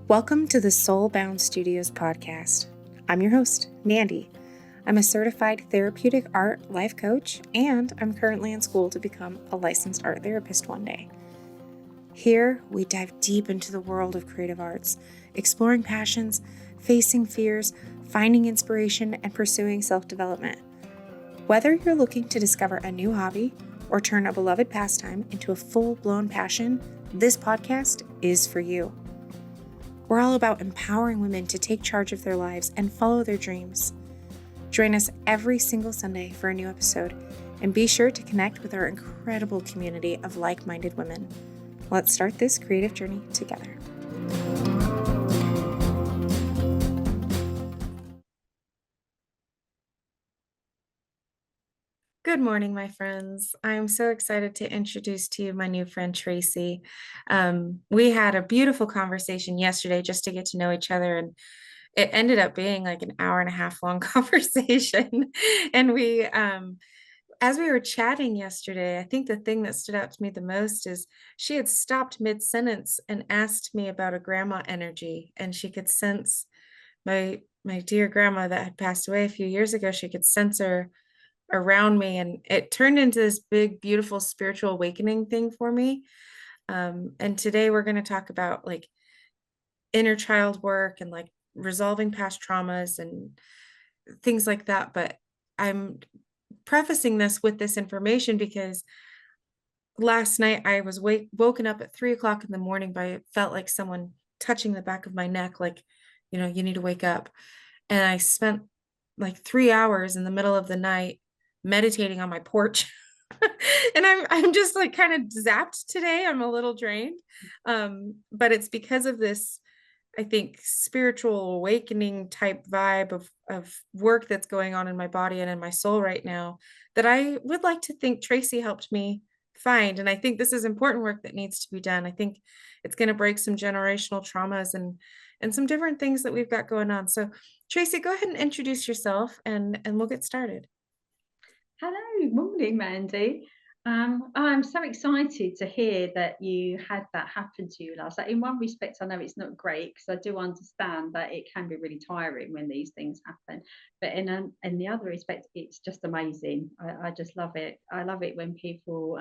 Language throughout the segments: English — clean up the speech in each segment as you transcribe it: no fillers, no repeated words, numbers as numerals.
Welcome to the Soulbound Studios Podcast. I'm your host, Mandy. I'm a certified therapeutic art life coach, and I'm currently in school to become a licensed art therapist one day. Here, we dive deep into the world of creative arts, exploring passions, facing fears, finding inspiration, and pursuing self-development. Whether you're looking to discover a new hobby or turn a beloved pastime into a full-blown passion, this podcast is for you. We're all about empowering women to take charge of their lives and follow their dreams. Join us every single Sunday for a new episode, and be sure to connect with our incredible community of like-minded women. Let's start this creative journey together. Good morning, my friends. I'm so excited to introduce to you my new friend, Tracie. We had a beautiful conversation yesterday just to get to know each other, and it ended up being like an hour and a half long conversation. And as we were chatting yesterday, I think the thing that stood out to me the most is she had stopped mid-sentence and asked me about a grandma energy, and she could sense my dear grandma that had passed away a few years ago. She could sense her around me, and it turned into this big, beautiful spiritual awakening thing for me. And today we're going to talk about like inner child work and like resolving past traumas and things like that. But I'm prefacing this with this information because last night I was woken up at 3 o'clock in the morning by it felt like someone touching the back of my neck, like, you need to wake up. And I spent like 3 hours in the middle of the night meditating on my porch. And I'm just like kind of zapped today. I'm a little drained. But it's because of this, I think, spiritual awakening type vibe of work that's going on in my body and in my soul right now that I would like to think Tracie helped me find. And I think this is important work that needs to be done. I think it's going to break some generational traumas and some different things that we've got going on. So Tracie, go ahead and introduce yourself and we'll get started. Hello, morning, Mandy. I'm so excited to hear that you had that happen to you last night. In one respect, I know it's not great because I do understand that it can be really tiring when these things happen. But in the other respect, it's just amazing. I just love it. I love it when people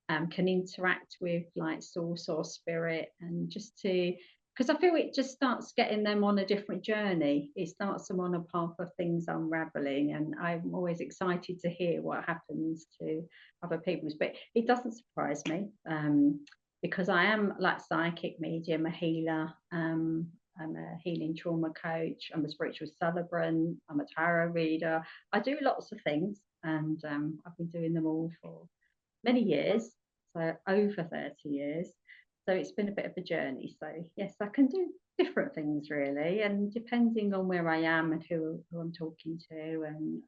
can interact with like source or spirit, and just to, because I feel it just starts getting them on a different journey. It starts them on a path of things unraveling, and I'm always excited to hear what happens to other people. But it doesn't surprise me, because I am like psychic medium, a healer. I'm a healing trauma coach. I'm a spiritual celebrant. I'm a tarot reader. I do lots of things, and I've been doing them all for many years, so over 30 years. So it's been a bit of a journey. So yes, I can do different things really, and depending on where I am and who I'm talking to, and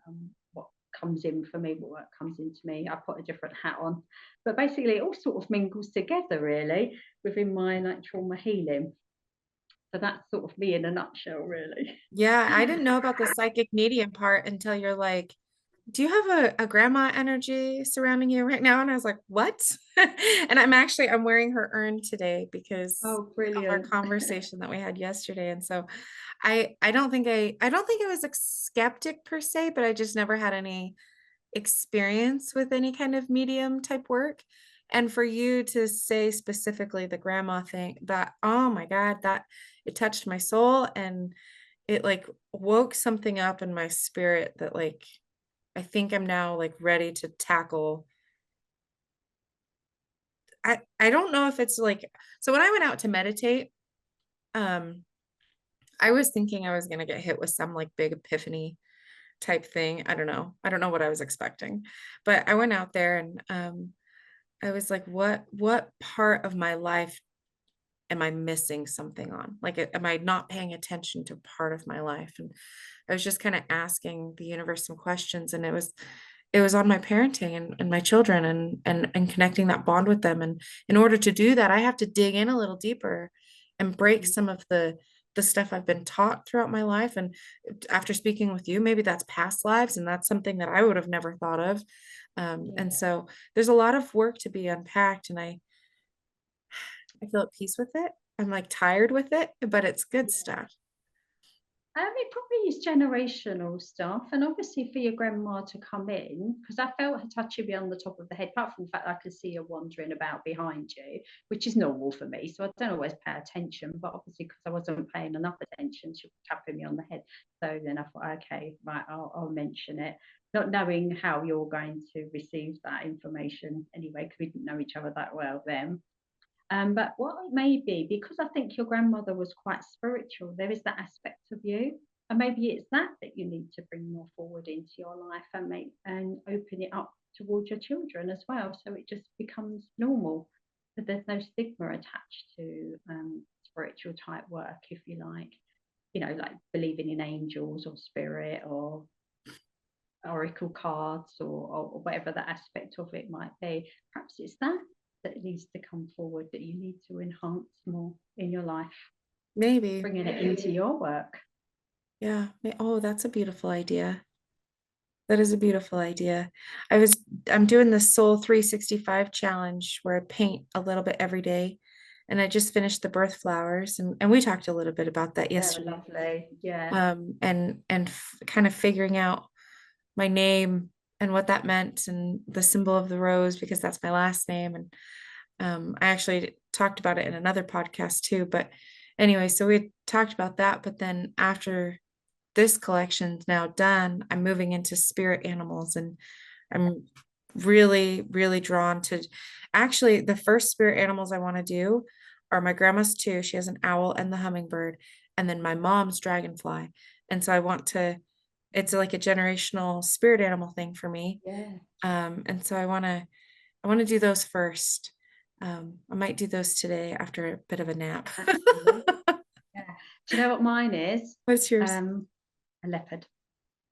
what comes in for me, what work comes into me, I put a different hat on. But basically, it all sort of mingles together really within my like trauma healing. So that's sort of me in a nutshell, really. Yeah, I didn't know about the psychic medium part until you're like, do you have a grandma energy surrounding you right now? And I was like, what? And I'm wearing her urn today because Oh, of our brilliant. conversation that we had yesterday. And so I don't think I was a skeptic per se, but I just never had any experience with any kind of medium type work. And for you to say specifically the grandma thing, that, oh my God, that it touched my soul, and it like woke something up in my spirit that like I think I'm now like ready to tackle. I don't know if it's like, so when I went out to meditate, um I was thinking I was going to get hit with some like big epiphany type thing. I don't know. I don't know what I was expecting. But I went out there and I was like, what part of my life am I missing something on? Like, am I not paying attention to part of my life? And I was just kind of asking the universe some questions, and it was on my parenting and my children, and connecting that bond with them. And in order to do that, I have to dig in a little deeper and break some of the stuff I've been taught throughout my life. And after speaking with you, maybe that's past lives, and that's something that I would have never thought of. And Yeah. so there's a lot of work to be unpacked, and I feel at peace with it. I'm like tired with it, but it's good stuff. It probably is generational stuff, and obviously for your grandma to come in, because I felt her touching me on the top of the head. Apart from the fact I could see her wandering about behind you, which is normal for me, so I don't always pay attention. But obviously, because I wasn't paying enough attention, she was tapping me on the head. So then I thought, okay, right, I'll mention it, not knowing how you're going to receive that information anyway, because we didn't know each other that well then. But what it may be, because I think your grandmother was quite spiritual, there is that aspect of you. And maybe it's that you need to bring more forward into your life and make and open it up towards your children as well. So it just becomes normal. So there's no stigma attached to spiritual type work, if you like. You know, like believing in angels or spirit or oracle cards or whatever the aspect of it might be. Perhaps it's that needs to come forward, that you need to enhance more in your life, Maybe. bringing it into your work. Yeah. Oh, that's a beautiful idea. That is a beautiful idea. I'm doing the Soul 365 challenge where I paint a little bit every day. And I just finished the birth flowers and we talked a little bit about that They're yesterday. lovely. Yeah. And kind of figuring out my name and what that meant and the symbol of the rose because that's my last name. And I actually talked about it in another podcast too. But anyway, so we talked about that. But then after this collection's now done, I'm moving into spirit animals and I'm really, really drawn to actually the first spirit animals I want to do are my grandma's too. She has an owl and the hummingbird, and then my mom's dragonfly. And so I want to, it's like a generational spirit animal thing for me. Yeah. And so I want to do those first. I might do those today after a bit of a nap. Absolutely. Yeah. Do you know what mine is? What's yours? A leopard.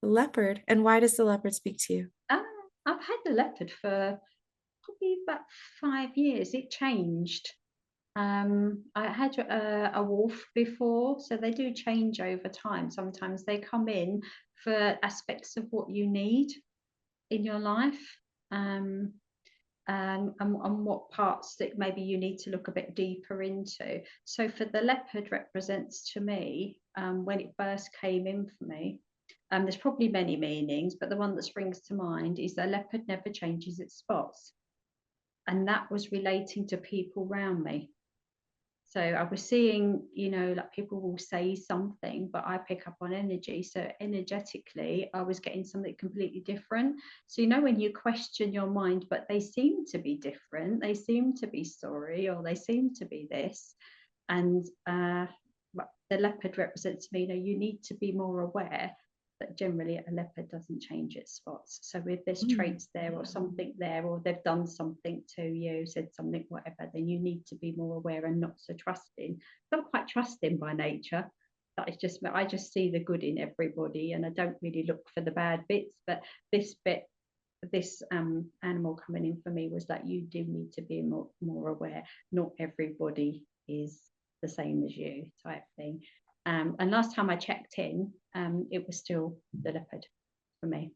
The leopard. And why does the leopard speak to you? Uh, I've had the leopard for probably about 5 years. It changed. I had a wolf before, so they do change over time. Sometimes they come in for aspects of what you need in your life, and what parts that maybe you need to look a bit deeper into. So for the leopard represents to me, when it first came in for me, there's probably many meanings, but the one that springs to mind is the leopard never changes its spots. And that was relating to people around me. So I was seeing, like people will say something, but I pick up on energy. So energetically, I was getting something completely different. So, when you question your mind, but they seem to be different, they seem to be sorry, or they seem to be this. And the leopard represents me, you need to be more aware that generally a leopard doesn't change its spots. So if there's traits there or something there, or they've done something to you, said something, whatever, then you need to be more aware and not so trusting. I'm quite trusting by nature. That is just, I just see the good in everybody and I don't really look for the bad bits. But this animal coming in for me was that you do need to be more aware. Not everybody is the same as you, type thing. And last time I checked in, it was still the leopard for me.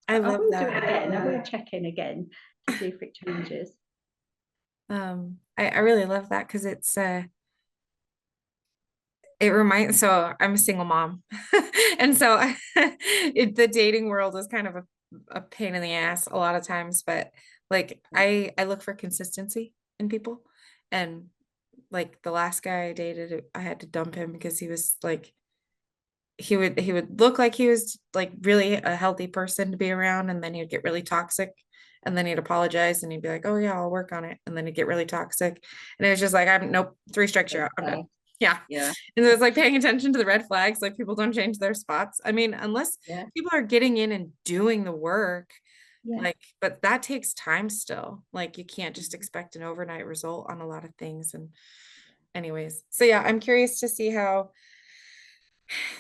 I I love will do that. it again. I will check in again to see if it changes. I really love that because it reminds, so I'm a single mom. And so the dating world is kind of a pain in the ass a lot of times, but like I look for consistency in people. And like the last guy I dated, I had to dump him because he was like he would look like he was like really a healthy person to be around, and then he'd get really toxic, and then he'd apologize and he'd be like, oh yeah, I'll work on it, and then he'd get really toxic, and it was just like, I'm nope, 3 strikes you're out, I'm done. Yeah. Yeah. And it's like paying attention to the red flags, like people don't change their spots. I mean, unless Yeah. people are getting in and doing the work, Yeah. like, but that takes time still. Like you can't just expect an overnight result on a lot of things. And anyways, so yeah, I'm curious to see how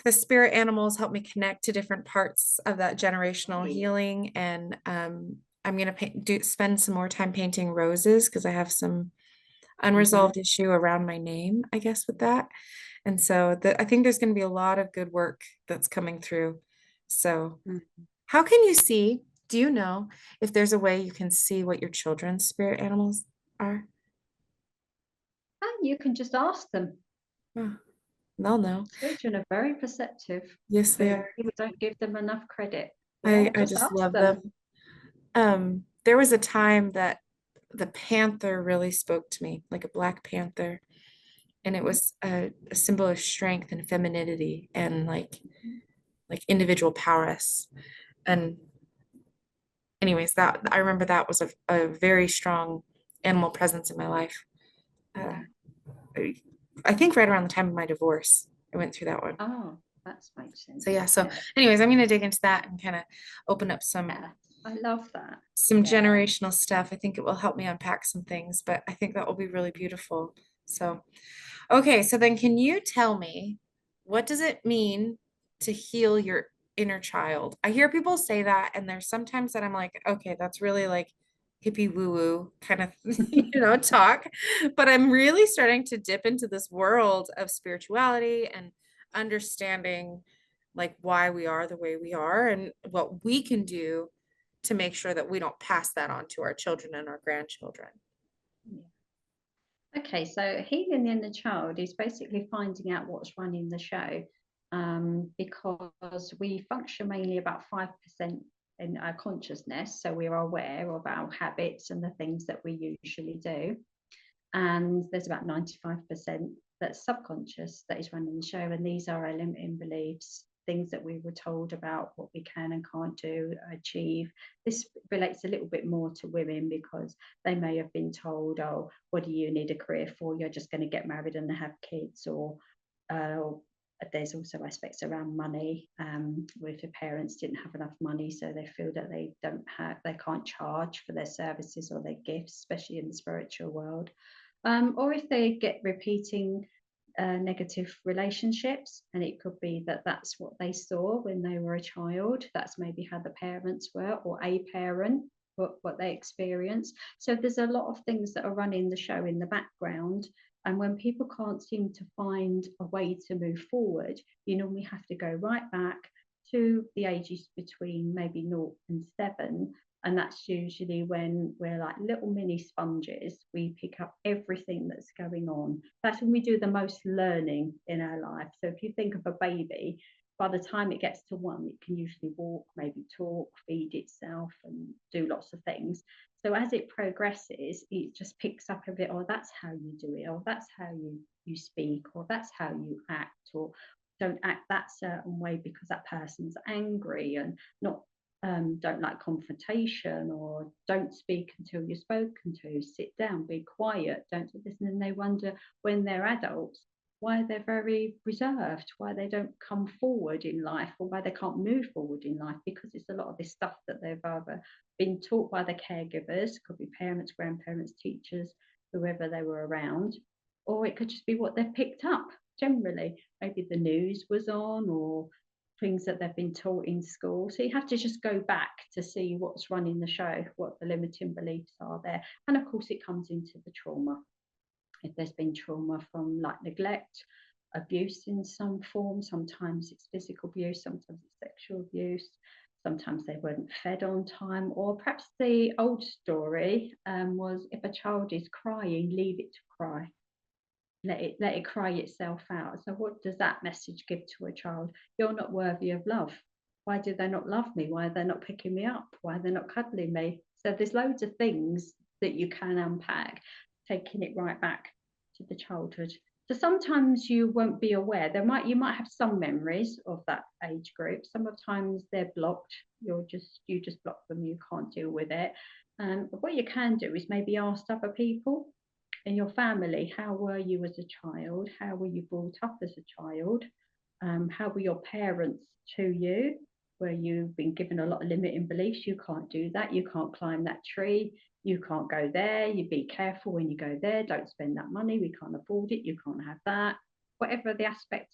the spirit animals help me connect to different parts of that generational healing. And I'm gonna spend some more time painting roses because I have some unresolved issue around my name, I guess, with that. And so I think there's going to be a lot of good work that's coming through. So how can you see, do you know if there's a way you can see what your children's spirit animals are? And you can just ask them. Oh, they'll know. Children are very perceptive, Yes, they but are. people don't give them enough credit. I Yeah, I just just ask love them. them. There was a time that the panther really spoke to me, like a black panther, and it Mhm, was a symbol of strength and femininity and mhm. like individual prowess. And anyways, that I remember that was a very strong animal presence in my life. Uh, Yeah. I, I think right around the time of my divorce, I went through that one. Oh, that makes So sense. yeah, so Yeah. anyways, I'm gonna dig into that and kind of open up Yeah. I love that. some Yeah. generational stuff. I think it will help me unpack some things, but I think that will be really beautiful. So, okay, so then can you tell me what does it mean to heal your inner child? I hear people say that, and there's sometimes that I'm like, okay, that's really like hippie woo-woo kind of, talk. But I'm really starting to dip into this world of spirituality and understanding like why we are the way we are and what we can do to make sure that we don't pass that on to our children and our grandchildren. Yeah. Okay, so healing the inner child is basically finding out what's running the show, because we function mainly about 5% in our consciousness. So we're aware of our habits and the things that we usually do. And there's about 95% that's subconscious that is running the show. And these are our limiting beliefs, things that we were told about what we can and can't do, achieve. This relates a little bit more to women because they may have been told, oh, what do you need a career for? You're just going to get married and have kids. Or there's also aspects around money, where if the parents didn't have enough money, so they feel that they can't charge for their services or their gifts, especially in the spiritual world. Or if they get repeating negative relationships, and it could be that that's what they saw when they were a child. That's maybe how the parents were, or a parent, what they experienced. So there's a lot of things that are running the show in the background. And when people can't seem to find a way to move forward, you normally have to go right back to the ages between maybe 0 and 7, and that's usually when we're like little mini sponges. We pick up everything that's going on. That's when we do the most learning in our life. So if you think of a baby, by the time it gets to 1, it can usually walk, maybe talk, feed itself, and do lots of things. So as it progresses, it just picks up a bit, oh, that's how you do it, or that's how you speak, or that's how you act, or don't act that certain way because that person's angry and not don't like confrontation, or don't speak until you're spoken to, sit down, be quiet, don't listen. And they wonder when they're adults why they're very reserved, why they don't come forward in life, or why they can't move forward in life, because it's a lot of this stuff that they've either been taught by the caregivers, could be parents, grandparents, teachers, whoever they were around, or it could just be what they've picked up generally. Maybe the news was on, or things that they've been taught in school. So you have to just go back to see what's running the show, what the limiting beliefs are there. And of course, it comes into the trauma. If there's been trauma from like neglect, abuse in some form, sometimes it's physical abuse, sometimes it's sexual abuse, sometimes they weren't fed on time, or perhaps the old story was if a child is crying, leave it to cry. Let it cry itself out. So what does that message give to a child? You're not worthy of love. Why do they not love me? Why are they not picking me up? Why are they not cuddling me? So there's loads of things that you can unpack, taking it right back to the childhood. So sometimes you won't be aware. You might have some memories of that age group. Sometimes they're blocked. You just block them. You can't deal with it. But what you can do is maybe ask other people in your family, how were you as a child? How were you brought up as a child? How were your parents to you? Where you've been given a lot of limiting beliefs, you can't do that, you can't climb that tree, you can't go there, you be careful when you go there, don't spend that money, we can't afford it, you can't have that. Whatever the aspect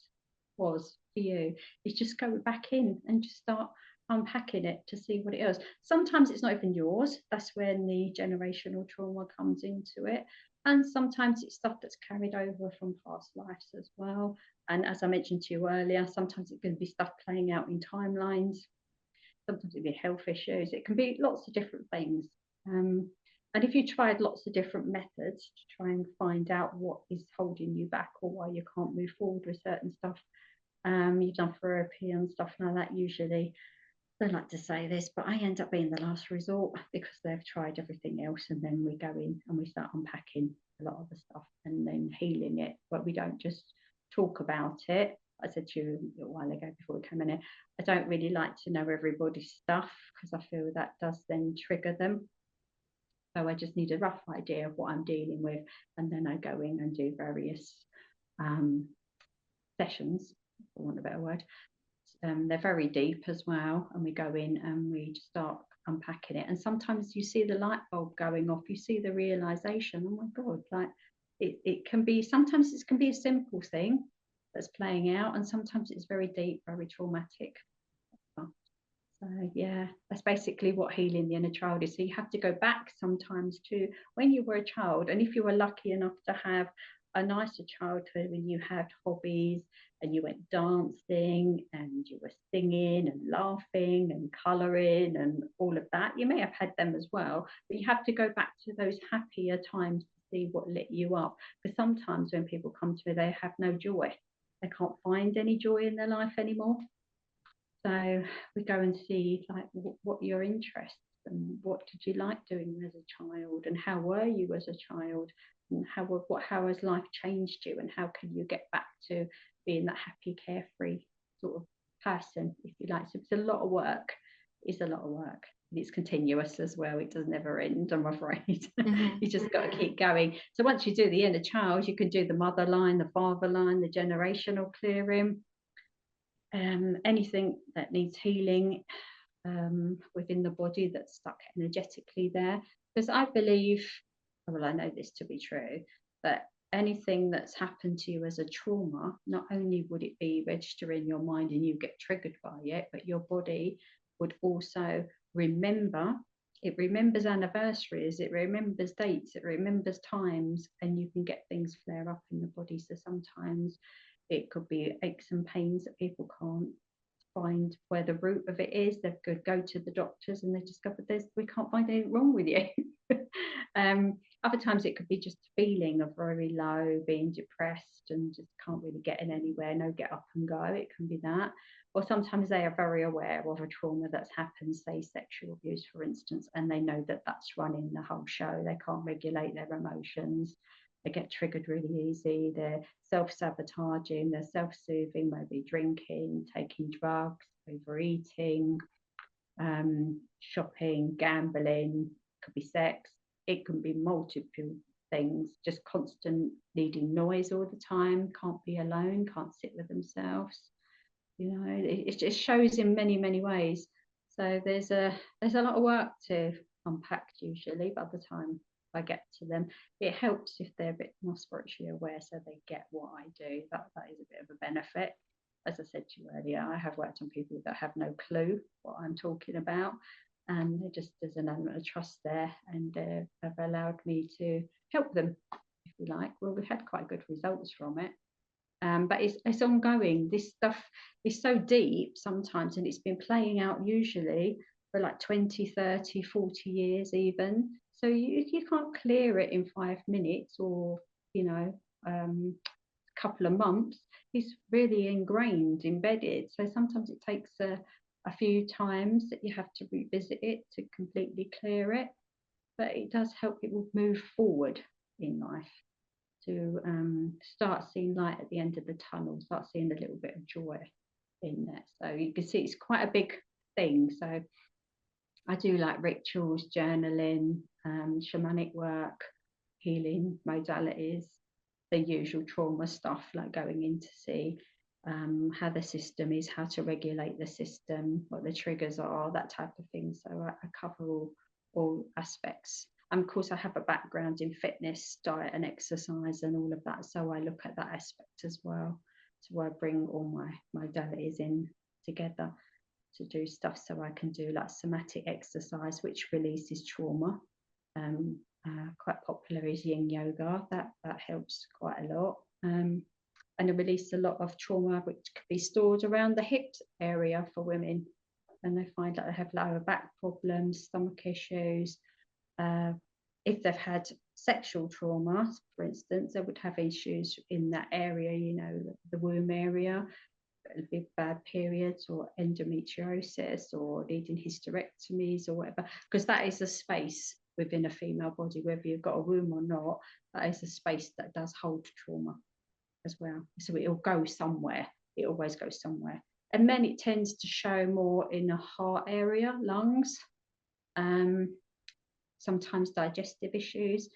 was for you, is just go back in and just start unpacking it to see what it is. Sometimes it's not even yours. That's when the generational trauma comes into it. And sometimes it's stuff that's carried over from past lives as well. And as I mentioned to you earlier, sometimes it can be stuff playing out in timelines. Sometimes it can be health issues. It can be lots of different things. And if you tried lots of different methods to try and find out what is holding you back or why you can't move forward with certain stuff, you've done therapy and stuff like that, usually I don't like to say this, but I end up being the last resort because they've tried everything else, and then we go in and we start unpacking a lot of the stuff and then healing it. But we don't just talk about it. I said to you a little while ago before we came in here, I don't really like to know everybody's stuff because I feel that does then trigger them. So I just need a rough idea of what I'm dealing with, and then I go in and do various sessions, for want of a better word. They're very deep as well, and we go in and we start unpacking it. And sometimes you see the light bulb going off, you see the realization, oh my God, like it can be, sometimes it can be a simple thing that's playing out, and sometimes it's very deep, very traumatic. So yeah, that's basically what healing the inner child is. So you have to go back sometimes to when you were a child, and if you were lucky enough to have a nicer childhood when you had hobbies and you went dancing and you were singing and laughing and colouring and all of that, you may have had them as well, but you have to go back to those happier times to see what lit you up. Because sometimes when people come to me, they have no joy. They can't find any joy in their life anymore. So we go and see like what your interests and what did you like doing as a child, and how were you as a child, and how has life changed you, and how can you get back to being that happy, carefree sort of person, if you like. So it's a lot of work. It's a lot of work. It's continuous as well. It does never end, I'm afraid. Mm-hmm. You just got to keep going. So once you do the inner child, you can do the mother line, the father line, the generational clearing. Anything that needs healing within the body that's stuck energetically there. Because I believe, well, I know this to be true, that anything that's happened to you as a trauma, not only would it be register in your mind and you get triggered by it, but your body would also remember. It remembers anniversaries, it remembers dates, it remembers times, and you can get things flare up in the body. So sometimes it could be aches and pains that people can't find where the root of it is. They could go to the doctors and they discover we can't find anything wrong with you. Other times it could be just a feeling of very low, being depressed and just can't really get in anywhere, no get up and go. It can be that. Or sometimes they are very aware of a trauma that's happened, say sexual abuse, for instance, and they know that that's running the whole show. They can't regulate their emotions. They get triggered really easy. They're self-sabotaging, they're self-soothing, maybe drinking, taking drugs, overeating, shopping, gambling, could be sex. It can be multiple things, just constant needing noise all the time, can't be alone, can't sit with themselves. You know, it just shows in many, many ways. So there's a lot of work to unpack usually by the time I get to them. It helps if they're a bit more spiritually aware, so they get what I do. That is a bit of a benefit. As I said to you earlier, I have worked on people that have no clue what I'm talking about, and there's an element of trust there, and have allowed me to help them, if you like. Well, we've had quite good results from it. But it's ongoing. This stuff is so deep sometimes, and it's been playing out usually for like 20, 30, 40 years even. So you can't clear it in 5 minutes or, a couple of months. It's really ingrained, embedded. So sometimes it takes a few times that you have to revisit it to completely clear it. But it does help people move forward in life, to start seeing light at the end of the tunnel, start seeing a little bit of joy in there. So you can see it's quite a big thing. So I do like rituals, journaling, shamanic work, healing modalities, the usual trauma stuff, like going in to see how the system is, how to regulate the system, what the triggers are, that type of thing. So I cover all aspects. And of course, I have a background in fitness, diet and exercise and all of that. So I look at that aspect as well. So I bring all my modalities in together to do stuff. So I can do like somatic exercise, which releases trauma. Quite popular is yin yoga. That helps quite a lot. And it releases a lot of trauma, which could be stored around the hips area for women. And they find that they have lower back problems, stomach issues, if they've had sexual trauma, for instance, they would have issues in that area, you know, the womb area, big bad periods or endometriosis or needing hysterectomies or whatever, because that is a space within a female body, whether you've got a womb or not, that is a space that does hold trauma as well. So it'll go somewhere. It always goes somewhere. And then it tends to show more in the heart area, lungs, sometimes digestive issues.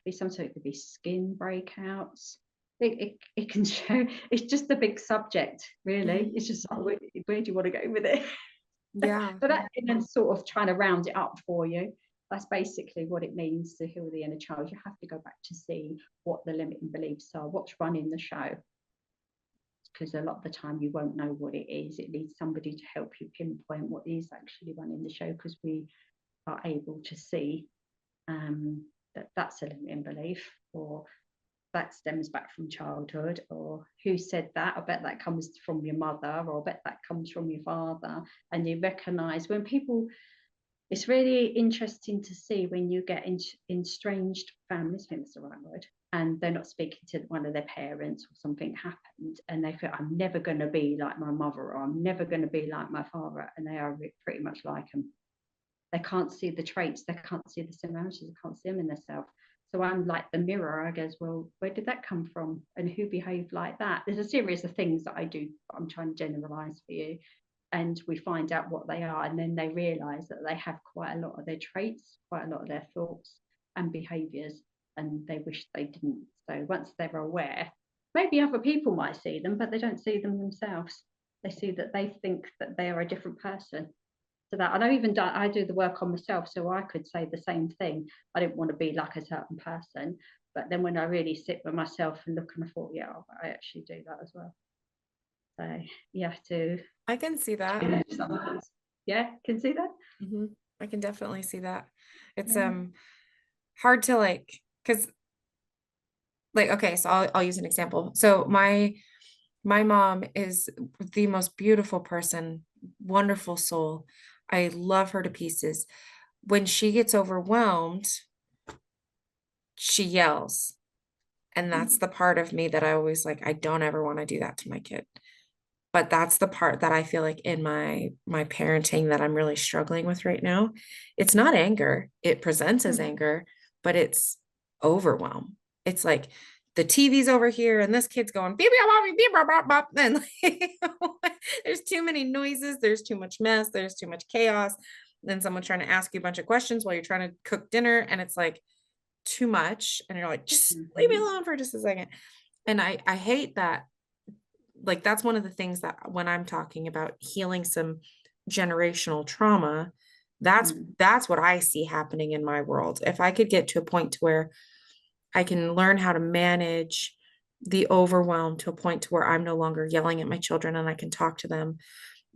Sometimes it could be skin breakouts. It can show, it's just a big subject, really. It's just like, where do you want to go with it? Yeah. But that is sort of trying to round it up for you. That's basically what it means to heal the inner child. You have to go back to see what the limiting beliefs are, what's running the show. Because a lot of the time you won't know what it is. It needs somebody to help you pinpoint what is actually running the show, because we are able to see that that's a limiting belief, or that stems back from childhood, or who said that? I bet that comes from your mother, or I bet that comes from your father. And you recognize when people, it's really interesting to see when you get in estranged families, I think that's the right word, and they're not speaking to one of their parents, or something happened and they feel, I'm never going to be like my mother, or I'm never going to be like my father, and they are pretty much like them. They can't see the traits, they can't see the similarities, they can't see them in themselves. So I'm like the mirror. I guess, well, where did that come from, and who behaved like that? There's a series of things that I do, I'm trying to generalize for you, and we find out what they are, and then they realize that they have quite a lot of their traits, quite a lot of their thoughts and behaviors, and they wish they didn't. So once they're aware, maybe other people might see them, but they don't see them themselves. They see that they think that they are a different person. So that, and I do the work on myself, so I could say the same thing. I didn't want to be like a certain person, but then when I really sit with myself and look, and I thought, yeah, I actually do that as well. So you have to, I can see that. yeah, can see that. I can definitely see that. It's Yeah. hard to like, because like, okay, so I'll use an example. So my mom is the most beautiful person, wonderful soul. I love her to pieces. When she gets overwhelmed, she yells. And that's the part of me that I always like, I don't ever want to do that to my kid. But that's the part that I feel like in my parenting that I'm really struggling with right now. It's not anger. It presents as anger, but it's overwhelm. It's like the TV's over here and this kid's going beep, beep, beep, beep, beep, beep, and like, there's too many noises, there's too much mess, there's too much chaos. Then someone's trying to ask you a bunch of questions while you're trying to cook dinner, and it's like too much, and you're like, just leave me alone for just a second. And I hate that. Like, that's one of the things that when I'm talking about healing some generational trauma, that's what I see happening in my world. If I could get to a point to where I can learn how to manage the overwhelm to a point to where I'm no longer yelling at my children, and I can talk to them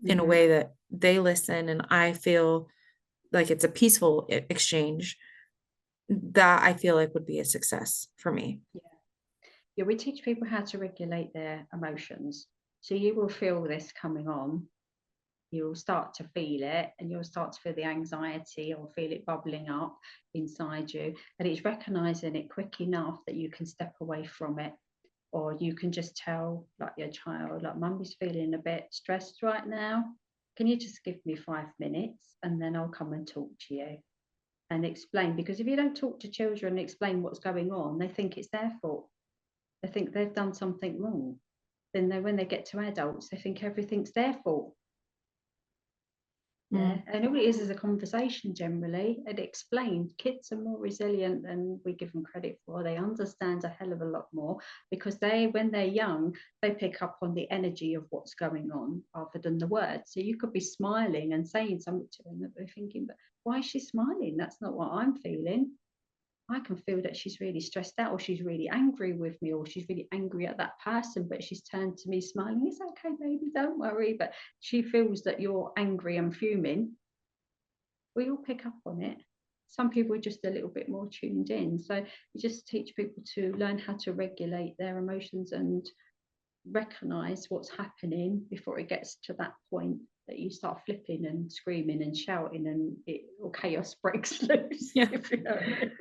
in a way that they listen and I feel like it's a peaceful exchange, that I feel like would be a success for me. Yeah, we teach people how to regulate their emotions. So you will feel this coming on. You'll start to feel it, and you'll start to feel the anxiety or feel it bubbling up inside you. And it's recognizing it quick enough that you can step away from it, or you can just tell like your child, like, Mummy's feeling a bit stressed right now. Can you just give me 5 minutes and then I'll come and talk to you and explain? Because if you don't talk to children and explain what's going on, they think it's their fault. They think they've done something wrong. Then when they get to adults, they think everything's their fault. Yeah, and all it is a conversation generally. It explained kids are more resilient than we give them credit for. They understand a hell of a lot more, because when they're young, they pick up on the energy of what's going on rather than the words. So you could be smiling and saying something to them that they're thinking, but why is she smiling? That's not what I'm feeling. I can feel that she's really stressed out, or she's really angry with me, or she's really angry at that person, but she's turned to me smiling. It's okay, baby, don't worry. But she feels that you're angry and fuming. We all pick up on it. Some people are just a little bit more tuned in. So you just teach people to learn how to regulate their emotions and recognize what's happening before it gets to that point that you start flipping and screaming and shouting and or chaos breaks loose. Yeah. If you know what I mean.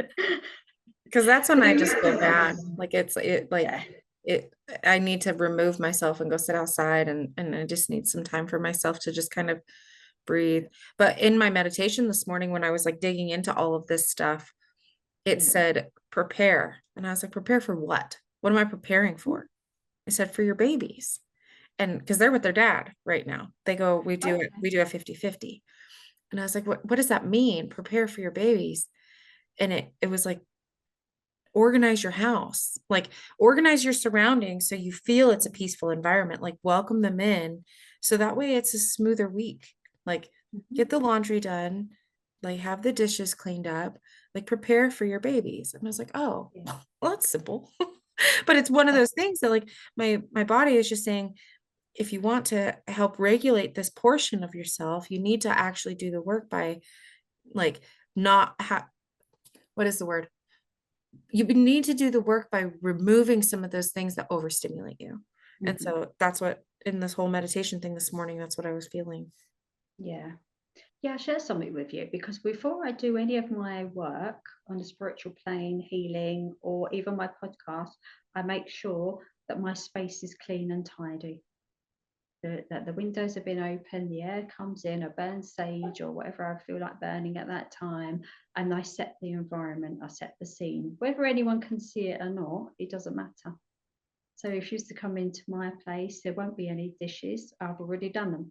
Because that's when But I then just feel bad. we, Like yeah, it I need to remove myself and go sit outside, and I just need some time for myself to just kind of breathe. But in my meditation this morning, when I was like digging into all of this stuff, it said prepare. And I was like, prepare for what? What am I preparing for? I said, for your babies. And because they're with their dad right now. They go, okay, we do a 50-50. And I was like, what does that mean? Prepare for your babies. And it was like, organize your house, like organize your surroundings so you feel it's a peaceful environment, like welcome them in. So that way it's a smoother week. Like mhm, get the laundry done, like have the dishes cleaned up, like prepare for your babies. And I was like, oh, yeah, well, that's simple. But it's one of those things that like my body is just saying, if you want to help regulate this portion of yourself, you need to actually do the work by like not what is the word? You need to do the work by removing some of those things that overstimulate you. And mhm, so that's what in this whole meditation thing this morning, that's what I was feeling. yeah. Yeah, I'll share something with you because before I do any of my work on the spiritual plane, healing, or even my podcast, I make sure that my space is clean and tidy. That the windows have been open, the air comes in, I burn sage or whatever I feel like burning at that time, and I set the environment, I set the scene. Whether anyone can see it or not, it doesn't matter. So if you used to come into my place, there won't be any dishes. I've already done them.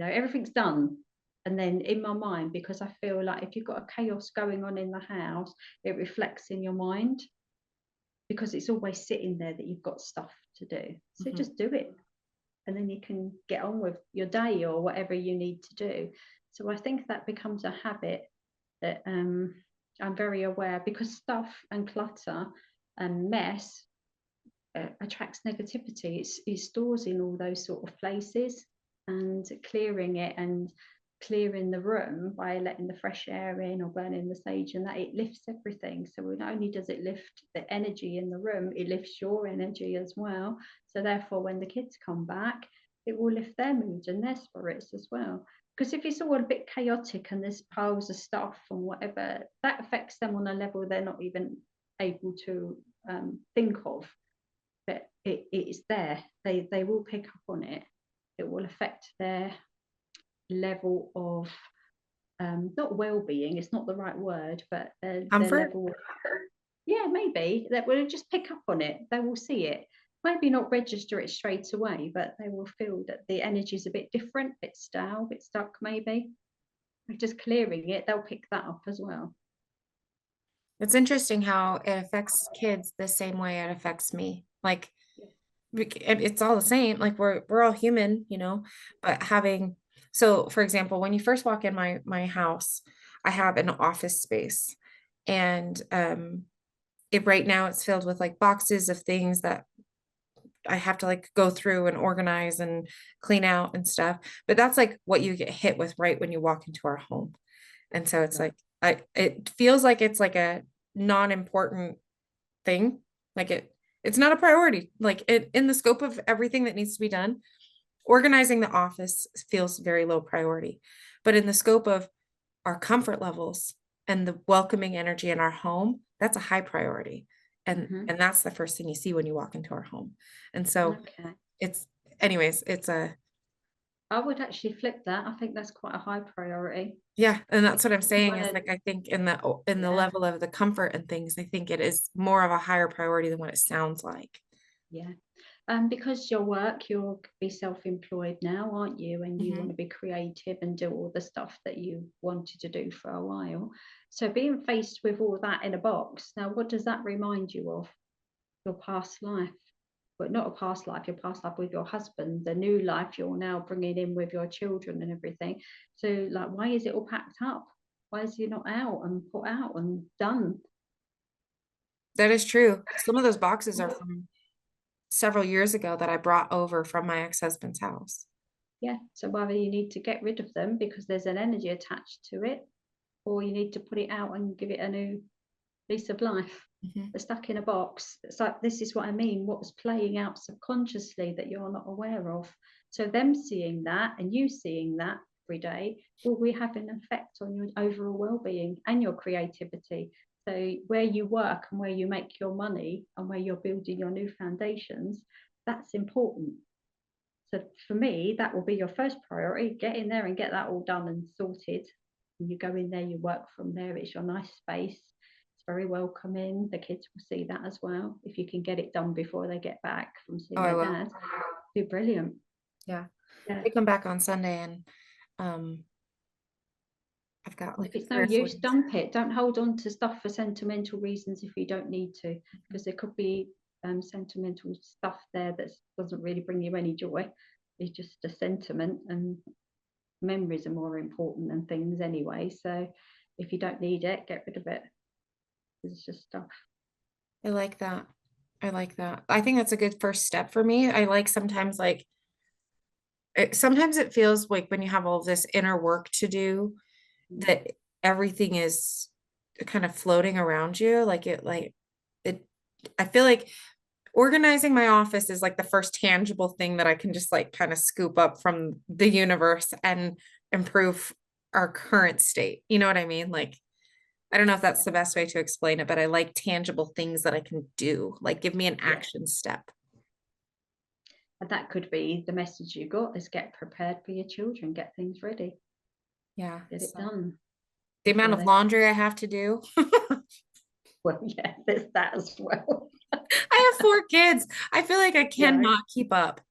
Everything's done. And then in my mind, because I feel like if you've got a chaos going on in the house, it reflects in your mind because it's always sitting there that you've got stuff to do. So Mhm. just do it. And then you can get on with your day or whatever you need to do. So I think that becomes a habit that I'm very aware because stuff and clutter and mess attracts negativity. It stores in all those sort of places, and clearing it and clearing the room by letting the fresh air in or burning the sage and that it lifts everything. So not only does it lift the energy in the room, it lifts your energy as well. So therefore, when the kids come back, it will lift their mood and their spirits as well. Because if it's all a bit chaotic and there's piles of stuff and whatever, that affects them on a level they're not even able to think of, but it's there. They will pick up on it. It will affect their level of not well-being. It's not the right word, but their Comfort. level. Yeah, maybe that will just pick up on it. They will see it. Maybe not register it straight away, but they will feel that the energy is a bit different, a bit stale, a bit stuck. Maybe just clearing it, they'll pick that up as well. It's interesting how it affects kids the same way it affects me. Like it's all the same. Like we're all human, but so for example, when you first walk in my house, I have an office space, and it right now it's filled with like boxes of things that I have to like go through and organize and clean out and stuff. But that's like what you get hit with right when you walk into our home. And so it's Right. like it feels like it's like a non-important thing. Like it's not a priority. Like in the scope of everything that needs to be done, organizing the office feels very low priority. But in the scope of our comfort levels and the welcoming energy in our home, that's a high priority. And Mm-hmm. that's the first thing you see when you walk into our home. And so Okay. it's anyways, it's a I would actually flip that. I think that's quite a high priority. yeah, and that's what I'm You saying want is to, like I think in the yeah. level of the comfort and things, I think it is more of a higher priority than what it sounds like. Yeah. Because your work, you'll be self-employed now, aren't you? And you want Mhm. to be creative and do all the stuff that you wanted to do for a while. So being faced with all that in a box, now what does that remind you of? Your past life. But not a past life, your past life with your husband, the new life you're now bringing in with your children and everything. So like, why is it all packed up? Why is it not out and put out and done? That is true. Some of those boxes are from several years ago that I brought over from my ex-husband's house. Yeah. So whether you need to get rid of them because there's an energy attached to it, or you need to put it out and give it a new lease of life. Mhm. They're stuck in a box. It's like, this is what I mean. What's playing out subconsciously that you're not aware of? So them seeing that and you seeing that every day will be having an effect on your overall well-being and your creativity. So where you work and where you make your money and where you're building your new foundations, that's important. So for me, that will be your first priority. Get in there and get that all done and sorted. And you go in there, you work from there. It's your nice space. It's very welcoming. The kids will see that as well. If you can get it done before they get back from Oh, seeing I their will. dad, be brilliant. Yeah. Yeah. I come back on Sunday and I've got If like it's no 3 or 4 use, days. dump it. Don't hold on to stuff for sentimental reasons if you don't need to, because there could be sentimental stuff there that doesn't really bring you any joy. It's just a sentiment, and memories are more important than things anyway. So if you don't need it, get rid of it. It's just stuff. I like that. I like that. I think that's a good first step for me. I like sometimes like sometimes it feels like when you have all this inner work to do that everything is kind of floating around you like it I feel like organizing my office is like the first tangible thing that I can just like kind of scoop up from the universe and improve our current state. You know what I mean? Like, I don't know if that's the best way to explain it, but I like tangible things that I can do. Like, give me an Yeah. action step. And that could be the message you got is get prepared for your children, get things ready, Yeah. get it So done the amount before of they laundry I have to do. well, yeah, there's that as well. I have 4 kids. I feel like I Right. cannot keep up.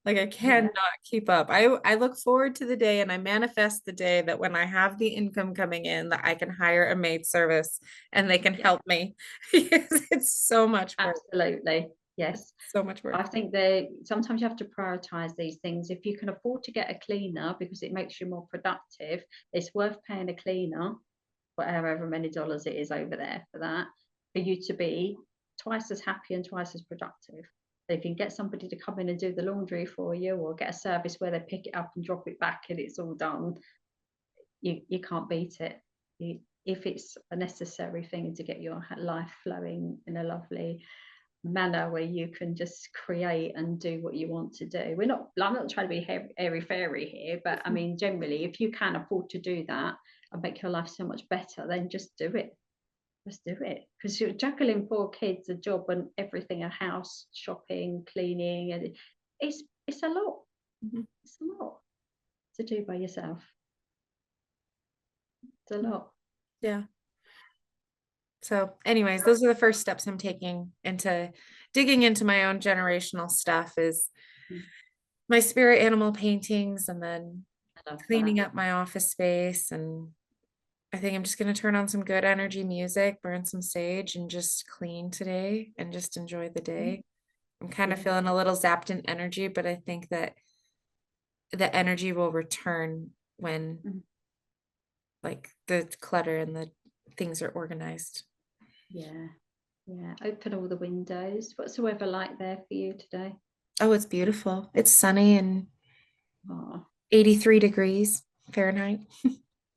Like I Yeah. cannot keep up. I look forward to the day and I manifest the day that when I have the income coming in that I can hire a maid service and they can Yeah. help me because it's so much work. Absolutely. It's Yes. so much I work. think that sometimes you have to prioritize these things. If you can afford to get a cleaner because it makes you more productive, it's worth paying a cleaner, whatever many dollars it is over there for that, for you to be twice as happy and twice as productive. So if you can get somebody to come in and do the laundry for you, or get a service where they pick it up and drop it back and it's all done, you can't beat it. If it's a necessary thing to get your life flowing in a lovely manner where you can just create and do what you want to do. I'm not trying to be airy fairy here, but I mean, generally, if you can afford to do that and make your life so much better, then just do it. Just do it. Because you're juggling 4 kids, a job, and everything, a house, shopping, cleaning, and it's a lot. Mhm. It's a lot to do by yourself. It's a lot. Yeah. So, anyways, those are the first steps I'm taking into digging into my own generational stuff is Mm, my spirit animal paintings and then I love that. cleaning up my office space. And I think I'm just going to turn on some good energy music, burn some sage, and just clean today and just enjoy the Mm, day. I'm kind of yeah. feeling a little zapped in energy, but I think that the energy will return when Mm, like the clutter and the things are organized. yeah. Yeah. Open all the windows. What's the weather like there for you today? Oh, it's beautiful. It's sunny and Oh, 83 degrees Fahrenheit.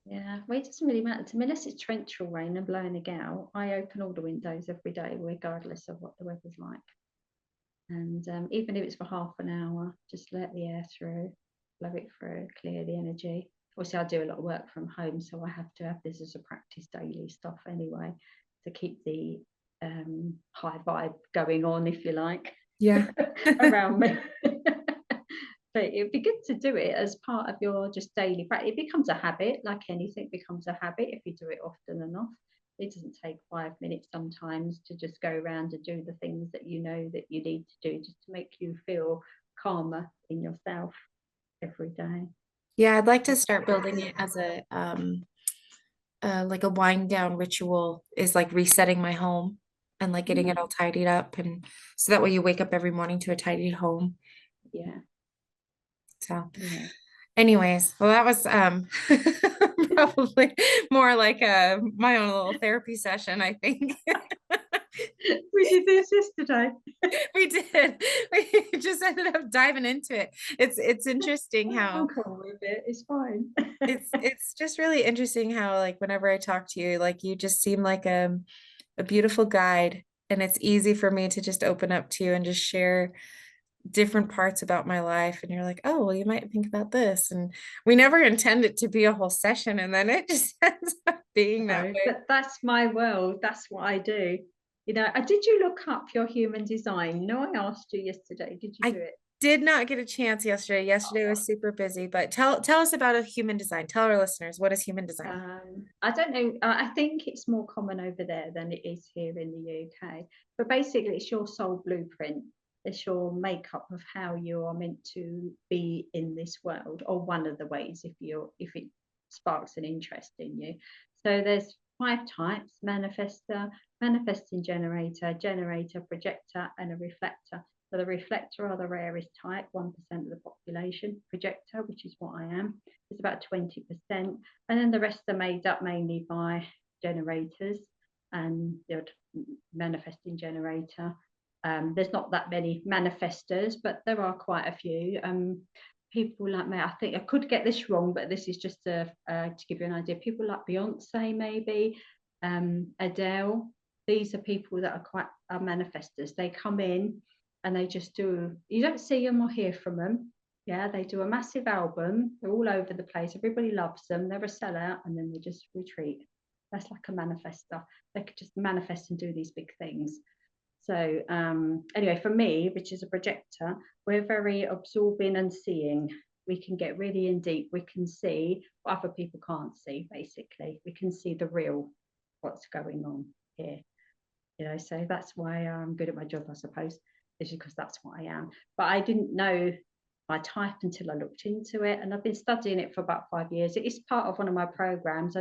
yeah. Well, it doesn't really matter to me unless it's torrential rain and blowing a gale. I open all the windows every day, regardless of what the weather's like. And even if it's for half an hour, just let the air through, blow it through, clear the energy. Obviously, I do a lot of work from home, so I have to have this as a practice daily stuff anyway to keep the high vibe going on, if you like, Yeah. around me. But it'd be good to do it as part of your just daily practice. It becomes a habit, like anything becomes a habit if you do it often enough. It doesn't take 5 minutes sometimes to just go around and do the things that you know that you need to do just to make you feel calmer in yourself every day. Yeah, I'd like to start building it as a like a wind down ritual is like resetting my home and like getting it Mm, all tidied up and so that way you wake up every morning to a tidy home. yeah, So yeah. anyways, well that was probably more like my own little therapy session, I think. We did this yesterday. We did. We just ended up diving into it. It's interesting I'm how cool with it. It's fine. it's just really interesting how like whenever I talk to you, like you just seem like a beautiful guide and it's easy for me to just open up to you and just share different parts about my life, and you're like, oh, well, you might think about this. And we never intend it to be a whole session, and then it just ends up being that No, way. but that's my world. That's what I do. Did you look up your human design? I asked you yesterday. Did you do I it? did not get a chance yesterday. Yesterday was super busy, but tell us about a human design. Tell our listeners, what is human design? I don't know. I think it's more common over there than it is here in the UK. But basically, it's your soul blueprint. It's your makeup of how you are meant to be in this world, or one of the ways if it sparks an interest in you. So there's 5 types: manifester, manifesting generator, generator, projector, and a reflector. So the reflector are the rarest type, 1% of the population. Projector, which is what I am, is about 20%. And then the rest are made up mainly by generators and the manifesting generator. There's not that many manifestors, but there are quite a few. People like me, I think I could get this wrong, but this is just to give you an idea. People like Beyonce, maybe, Adele. These are people that are manifestors. They come in and they just do. You don't see them or hear from them. Yeah, they do a massive album. They're all over the place. Everybody loves them. They're a sellout, and then they just retreat. That's like a manifester. They could just manifest and do these big things. So anyway, for me, which is a projector, we're very absorbing and seeing. We can get really in deep. We can see what other people can't see, basically. We can see the real, what's going on here. So that's why I'm good at my job, I suppose, is because that's what I am. But I didn't know my type until I looked into it, and I've been studying it for about 5 years. It is part of one of my programs.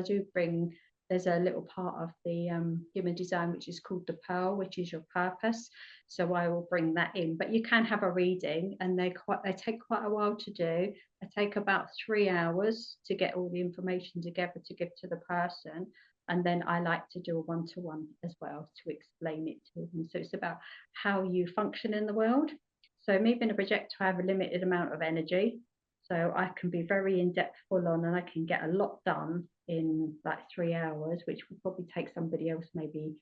There's a little part of the human design which is called the Pearl, which is your purpose. So I will bring that in. But you can have a reading, and they take quite a while to do. They take about 3 hours to get all the information together to give to the person. And then I like to do a one-to-one as well to explain it to them. So it's about how you function in the world. So me being a projector, I have a limited amount of energy. So I can be very in-depth, full on, and I can get a lot done in like 3 hours, which would probably take somebody else, maybe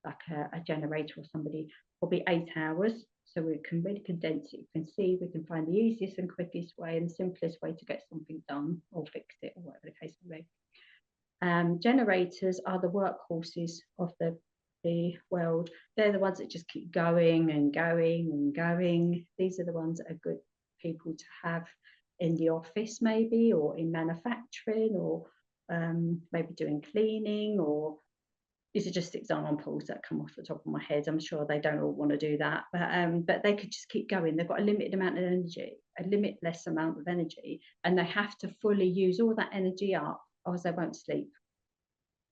like a generator or somebody, probably 8 hours. So we can really condense it. You can see, we can find the easiest and quickest way and simplest way to get something done or fix it, or whatever the case may be. Generators are the workhorses of the world. They're the ones that just keep going and going and going. These are the ones that are good people to have in the office, maybe, or in manufacturing, or maybe doing cleaning, or these are just examples that come off the top of my head. I'm sure they don't all want to do that, but they could just keep going. They've got a limited amount of energy, a limitless amount of energy, and they have to fully use all that energy up, or they won't sleep.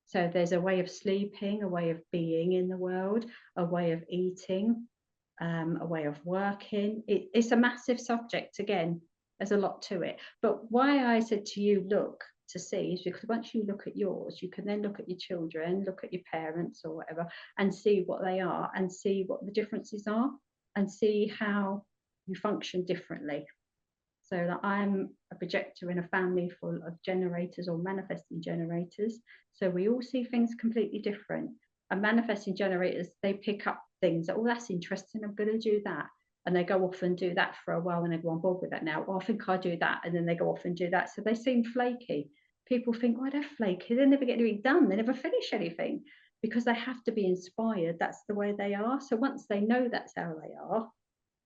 So there's a way of sleeping, a way of being in the world, a way of eating, a way of working. It's a massive subject. Again, there's a lot to it. But why I said to you, look to see, is because once you look at yours, you can then look at your children, look at your parents or whatever, and see what they are, and see what the differences are, and see how you function differently. So that I'm a projector in a family full of generators or manifesting generators. So we all see things completely different. And manifesting generators, they pick up things. Oh, that's interesting. I'm going to do that. And they go off and do that for a while, and they go on board with that now. Oh, I think I'll do that. And then they go off and do that. So they seem flaky. People think, oh, they're flaky. They never get anything done. They never finish anything because they have to be inspired. That's the way they are. So once they know that's how they are,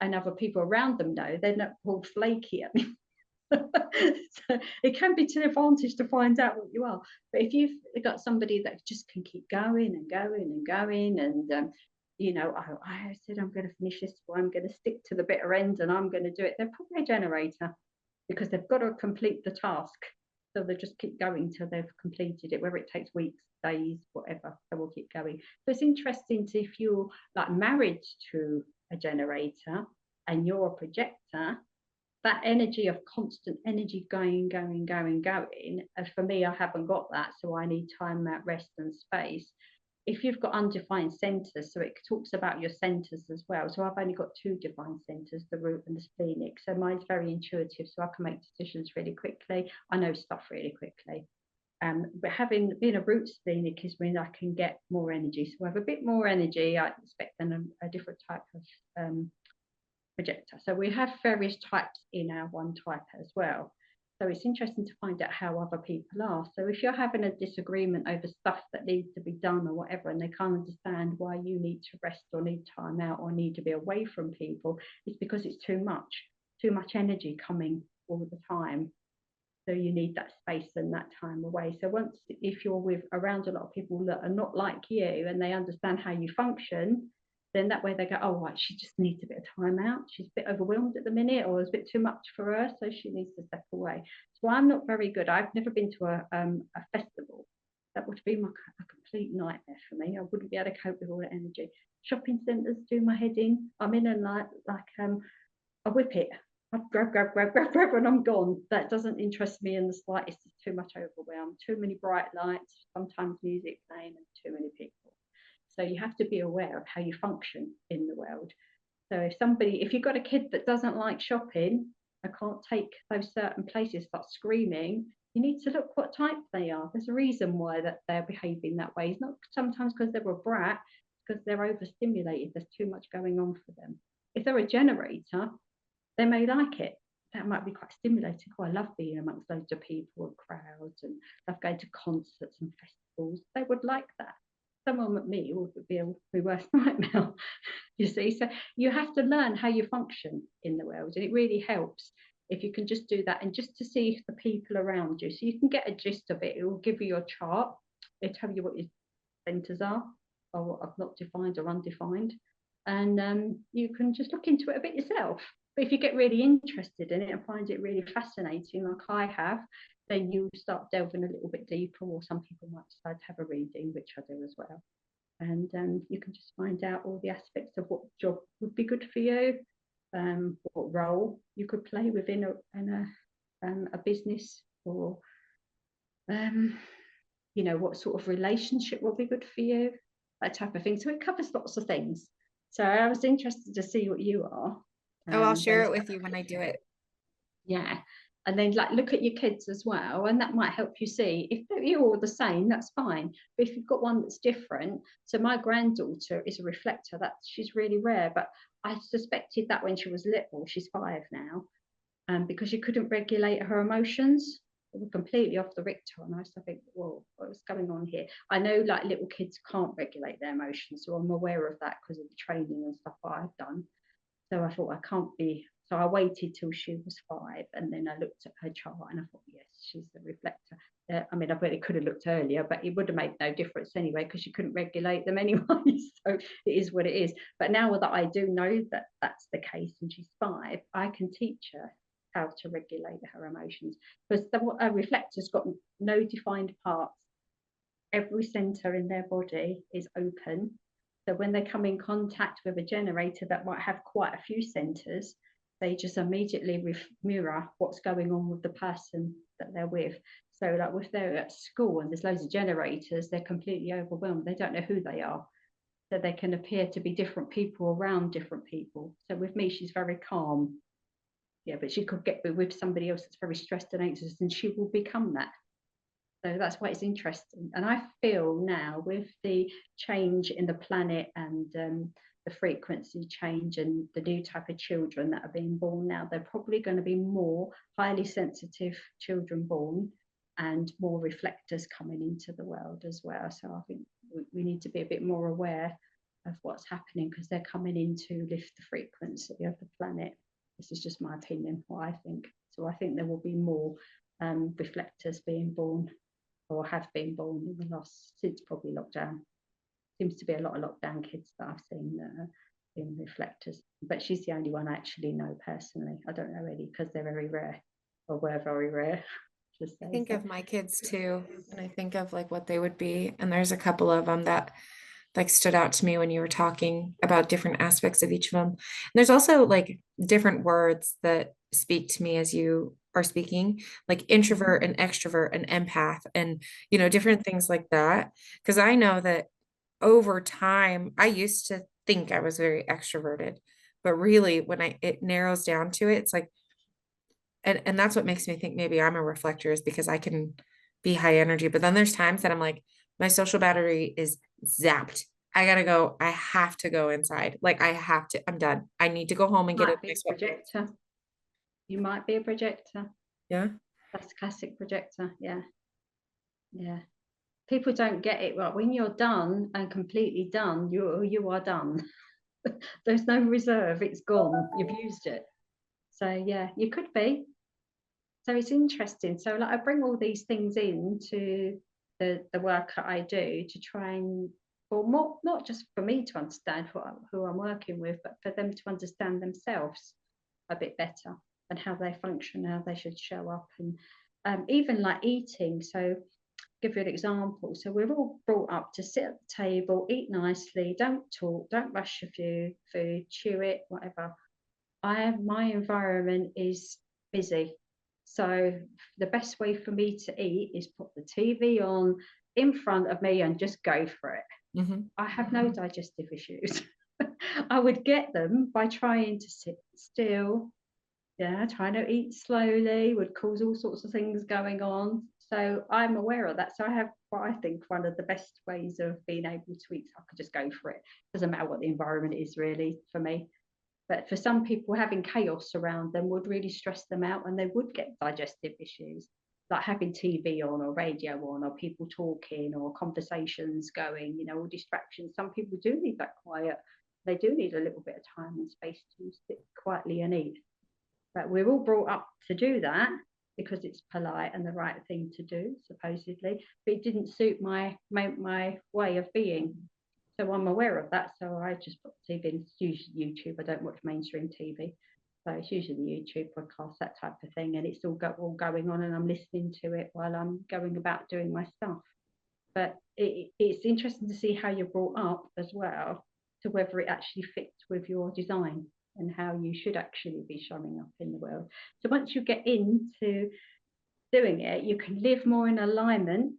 and other people around them know, they're not called flaky at me. So it can be to an advantage to find out what you are. But if you've got somebody that just can keep going and going and going, and I said I'm going to finish this, or I'm going to stick to the bitter end, and I'm going to do it, they're probably a generator, because they've got to complete the task. So they just keep going till they've completed it, whether it takes weeks, days, whatever. They will keep going. So it's interesting to, if you're like married to a generator and you're a projector, that energy of constant energy going, going, going, going. And for me, I haven't got that. So I need time, rest, and space. If you've got undefined centers, so it talks about your centers as well. So I've only got 2 defined centers, the root and the splenic. So mine's very intuitive, so I can make decisions really quickly. I know stuff really quickly. But being a root splenic is when I can get more energy. So I have a bit more energy, I expect, than a different type of projector. So we have various types in our one type as well. So it's interesting to find out how other people are. So if you're having a disagreement over stuff that needs to be done or whatever, and they can't understand why you need to rest or need time out or need to be away from people, it's because it's too much energy coming all the time. So you need that space and that time away. So once, if you're with around a lot of people that are not like you and they understand how you function, then that way they go, oh, right, she just needs a bit of time out. She's a bit overwhelmed at the minute, or it's a bit too much for her, so she needs to step away. So I'm not very good. I've never been to a festival. That would be a complete nightmare for me. I wouldn't be able to cope with all that energy. Shopping centres do my head in. I'm in and like I whip it. I grab, and I'm gone. That doesn't interest me in the slightest. It's too much overwhelm, too many bright lights, sometimes music playing, and too many people. So you have to be aware of how you function in the world. So if you've got a kid that doesn't like shopping, I can't take those certain places, start screaming, you need to look what type they are. There's a reason why that they're behaving that way. It's not sometimes because they're a brat, because they're overstimulated. There's too much going on for them. If they're a generator, they may like it. That might be quite stimulating. I love being amongst loads of people and crowds, and love going to concerts and festivals. They would like that. Someone like me would be my worst nightmare, you see. So you have to learn how you function in the world, and it really helps if you can just do that and just to see the people around you. So you can get a gist of it. It will give you your chart. It'll tell you what your centers are, or what I've not defined or undefined, and you can just look into it a bit yourself. But if you get really interested in it and find it really fascinating, like I have, then you start delving a little bit deeper, or some people might decide to have a reading, which I do as well. And you can just find out all the aspects of what job would be good for you, what role you could play within a business, or what sort of relationship will be good for you, that type of thing. So it covers lots of things. So I was interested to see what you are. Oh, I'll share Then it with you when I do it. yeah, and then like look at your kids as well, and that might help you see if you're all the same, that's fine. But if you've got one that's different, so my granddaughter is a reflector. That she's really rare, but I suspected that when she was little. She's 5 now, because she couldn't regulate her emotions. They were completely off the Richter, and I used to think, whoa, what's going on here? I know like little kids can't regulate their emotions, so I'm aware of that because of the training and stuff I've done. So I thought I can't be. So I waited till she was 5, and then I looked at her chart, and I thought, yes, she's a reflector. I mean, I bet it could have looked earlier, but it would have made no difference anyway because she couldn't regulate them anyway. So it is what it is. But now that I do know that that's the case, and she's 5, I can teach her how to regulate her emotions, because a reflector's got no defined parts. Every center in their body is open. So when they come in contact with a generator that might have quite a few centers, they just immediately mirror what's going on with the person that they're with. So like if they're at school and there's loads of generators, they're completely overwhelmed. They don't know who they are. So they can appear to be different people around different people. So with me, she's very calm. Yeah, but she could get with somebody else that's very stressed and anxious, and she will become that. So that's why it's interesting. And I feel now with the change in the planet and the frequency change and the new type of children that are being born now, they're probably going to be more highly sensitive children born, and more reflectors coming into the world as well. So I think we need to be a bit more aware of what's happening, because they're coming in to lift the frequency of the planet. This is just my opinion, what I think. So I think there will be more reflectors being born, or have been born in the last, since probably lockdown. Seems to be a lot of lockdown kids that I've seen that are being reflectors. But she's the only one I actually know personally. I don't know any, because they're very rare, or were very rare. I think of my kids too, and I think of like what they would be. And there's a couple of them that like stood out to me when you were talking about different aspects of each of them. And there's also like different words that speak to me as you are speaking, like introvert and extrovert and empath and, different things like that. Because I know that over time, I used to think I was very extroverted, but really when it narrows down to it, it's like, and that's what makes me think maybe I'm a reflector, is because I can be high energy. But then there's times that I'm like, my social battery is zapped I gotta go. I have to go inside. Like I have to, I'm done. I need to go home and get in Might my be a sweatpants. projector. You might be a projector. Yeah. That's a classic projector. Yeah. Yeah. People don't get it right. When you're done and completely done, you are done. There's no reserve. It's gone. You've used it. So yeah, you could be. So it's interesting. So like I bring all these things into the work that I do to try and, or more, not just for me to understand who I'm working with, but for them to understand themselves a bit better and how they function, how they should show up, and even like eating. So give you an example. So we're all brought up to sit at the table, eat nicely, don't talk, don't rush your food, chew it, whatever. My environment is busy. So the best way for me to eat is put the TV on in front of me and just go for it. Mm-hmm. I have no digestive issues. I would get them by trying to sit still, yeah, trying to eat slowly would cause all sorts of things going on. So I'm aware of that. So I have what I think one of the best ways of being able to eat. I could just go for it. Doesn't matter what the environment is really for me. But for some people, having chaos around them would really stress them out and they would get digestive issues, like having TV on or radio on or people talking or conversations going, or distractions. Some people do need that quiet. They do need a little bit of time and space to sit quietly and eat. But we're all brought up to do that because it's polite and the right thing to do, supposedly. But it didn't suit my way of being. So I'm aware of that. So I just put TV in. It's usually YouTube. I don't watch mainstream TV. So it's usually YouTube podcasts, that type of thing. And it's all going on and I'm listening to it while I'm going about doing my stuff. But it's interesting to see how you're brought up as well, to whether it actually fits with your design and how you should actually be showing up in the world. So once you get into doing it, you can live more in alignment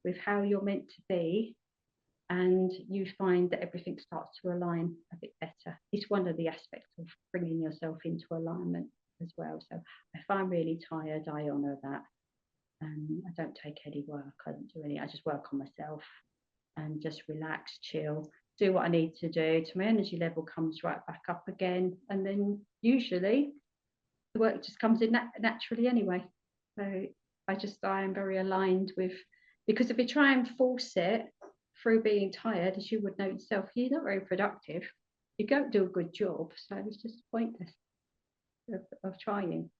with how you're meant to be, and you find that everything starts to align a bit better. It's one of the aspects of bringing yourself into alignment as well. So if I'm really tired, I honour that. I don't take any work. I don't do any. I just work on myself and just relax, chill, do what I need to do till my energy level comes right back up again. And then usually the work just comes in naturally anyway. So I am very aligned with, because if you try and force it through being tired, as you would know yourself, you're not very productive. You don't do a good job. So it's just pointless of trying.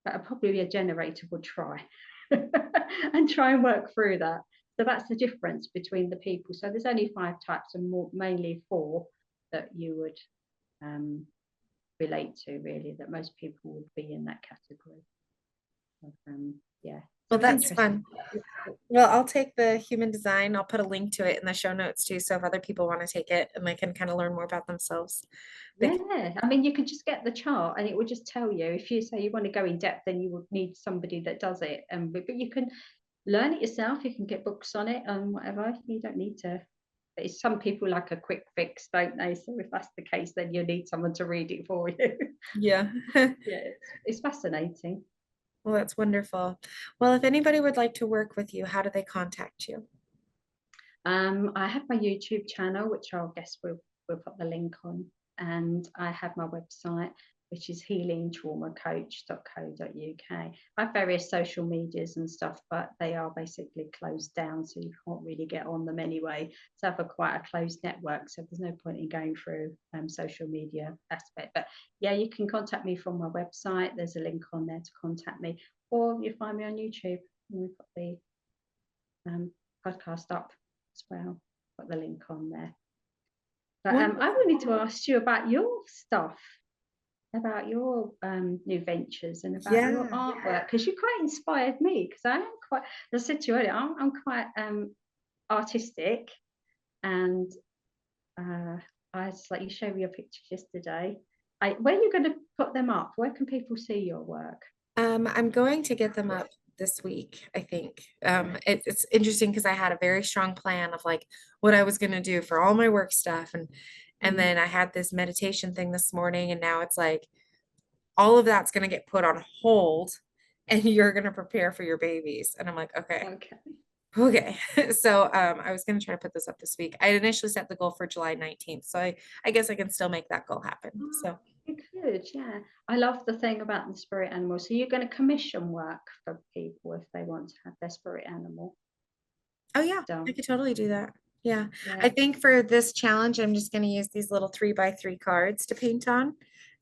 But probably a generator would try and try and work through that. So that's the difference between the people. So there's only 5 types and mainly 4 that you would relate to, really, that most people would be in that category. Yeah. So Well, that's fun. Well, I'll take the human design. I'll put a link to it in the show notes too. So if other people want to take it and they can kind of learn more about themselves. Yeah, I mean, you could just get the chart and it would just tell you. If you say you want to go in depth, then you would need somebody that does it. But you can learn it yourself. You can get books on it and whatever. You don't need to. But some people like a quick fix, don't they? So if that's the case, then you need someone to read it for you. Yeah. Yeah, it's fascinating. Well, that's wonderful. Well, if anybody would like to work with you, how do they contact you? I have my YouTube channel, which I'll guess we'll put the link on, and I have my website, which is healingtraumacoach.co.uk. I have various social medias and stuff, but they are basically closed down, so you can't really get on them anyway. So I have quite a closed network, so there's no point in going through social media aspect. But yeah, you can contact me from my website. There's a link on there to contact me, or you find me on YouTube, and we've got the podcast up as well. Put the link on there. But I wanted to ask you about your stuff, about your new ventures and about your artwork, because you quite inspired me, because I am quite, as I said to you earlier, I'm quite artistic, and I just, like, you showed me your pictures yesterday. Where are you going to put them up? Where can people see your work? I'm going to get them up this week, I think. It's interesting because I had a very strong plan of like what I was going to do for all my work stuff, and then I had this meditation thing this morning, and now it's like all of that's going to get put on hold and you're going to prepare for your babies. And I'm like, okay, Okay. Okay. So I was going to try to put this up this week. I initially set the goal for July 19th. So I guess I can still make that goal happen. Oh, So, you could, yeah. I love the thing about the spirit animal. So you're going to commission work for people if they want to have their spirit animal oh yeah, I done. could totally do that. Yeah. I Yeah, think for this challenge, I'm just going to use these little 3x3 cards to paint on,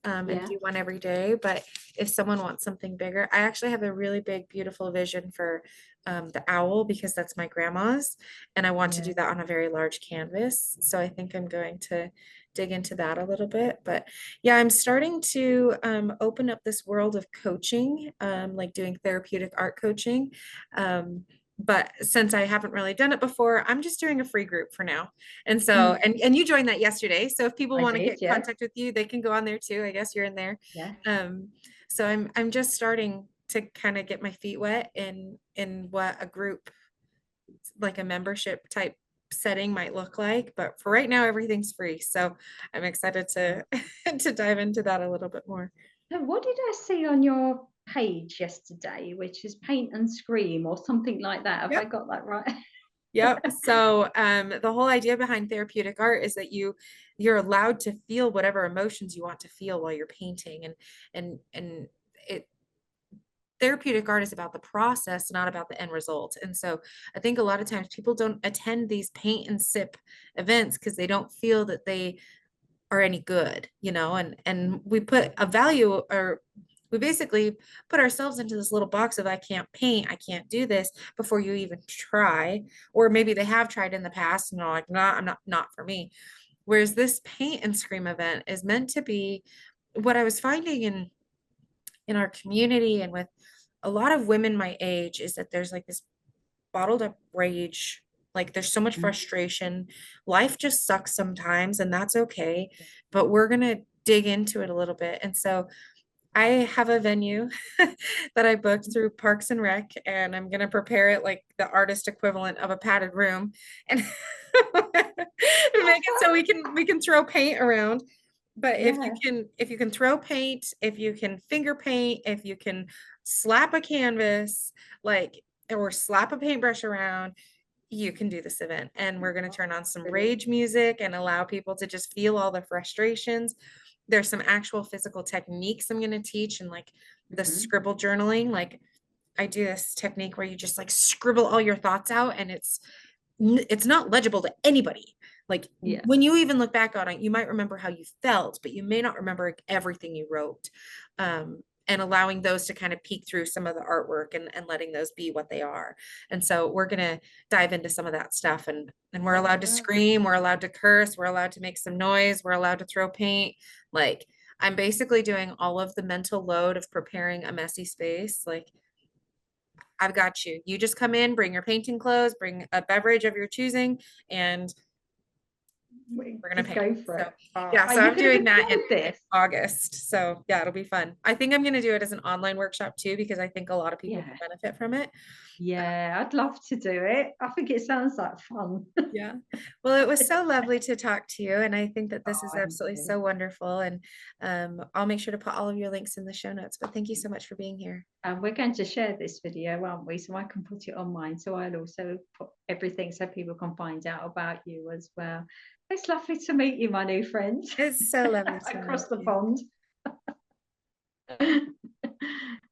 and yeah, do one every day. But if someone wants something bigger, I actually have a really big, beautiful vision for the owl because that's my grandma's, and I want to yeah, do that on a very large canvas. So I think I'm going to dig into that a little bit. But yeah, I'm starting to open up this world of coaching, like doing therapeutic art coaching. Um, but since I haven't really done it before, I'm just doing a free group for now. And so, Mm, and you joined that yesterday. So if people I want to did, get in yeah, contact with you, they can go on there too. I guess you're in there. yeah. Um, so I'm just starting to kind of get my feet wet in what a group, like a membership type setting might look like. But for right now, everything's free. So I'm excited to to dive into that a little bit more. So what did I see on your page yesterday, which is paint and scream or something like that? Have I Yep. got that right? Yep. So the whole idea behind therapeutic art is that you're allowed to feel whatever emotions you want to feel while you're painting, and it therapeutic art is about the process, not about the end result. And so I think a lot of times people don't attend these paint and sip events because they don't feel that they are any good, and we put a value, or we basically put ourselves into this little box of I can't paint, I can't do this before you even try. Or maybe they have tried in the past and they're like, no, I'm not for me. Whereas this paint and scream event is meant to be what I was finding in our community and with a lot of women my age is that there's like this bottled up rage. Like there's so much Mm, frustration. Life just sucks sometimes, and that's okay. But we're going to dig into it a little bit. And so I have a venue that I booked through Parks and Rec, and I'm going to prepare it like the artist equivalent of a padded room and make it so we can throw paint around. But yeah. if you can throw paint, if you can finger paint, if you can slap a canvas, like, or slap a paintbrush around, you can do this event. And we're going to Oh, turn on some brilliant. rage music and allow people to just feel all the frustrations. There's some actual physical techniques I'm going to teach, and like the Mhm. scribble journaling. Like I do this technique where you just like scribble all your thoughts out, and it's not legible to anybody. Like Yeah. when you even look back on it, you might remember how you felt, but you may not remember everything you wrote. And allowing those to kind of peek through some of the artwork, and letting those be what they are. And so we're going to dive into some of that stuff, and we're allowed to Wow. scream, we're allowed to curse, we're allowed to make some noise, we're allowed to throw paint. Like I'm basically doing all of the mental load of preparing a messy space. Like I've got you. You just come in, bring your painting clothes, bring a beverage of your choosing, and we're gonna Just paint. go for So it. Oh, yeah, are so you I'm going to doing that in record this? August. So yeah, it'll be fun. I think I'm gonna do it as an online workshop too, because I think a lot of people Yeah. can benefit from it. Yeah, I'd love to do it. I think it sounds like fun. Yeah. Well, it was so lovely to talk to you, and I think that this is Oh, and absolutely you. so wonderful. And I'll make sure to put all of your links in the show notes. But thank you so much for being here. And we're going to share this video, aren't we? So I can put it on mine. So I'll also put everything so people can find out about you as well. It's lovely to meet you, my new friend, It's so lovely to across meet the you. pond.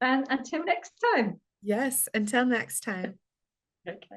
And until next time. Yes, until next time. Okay.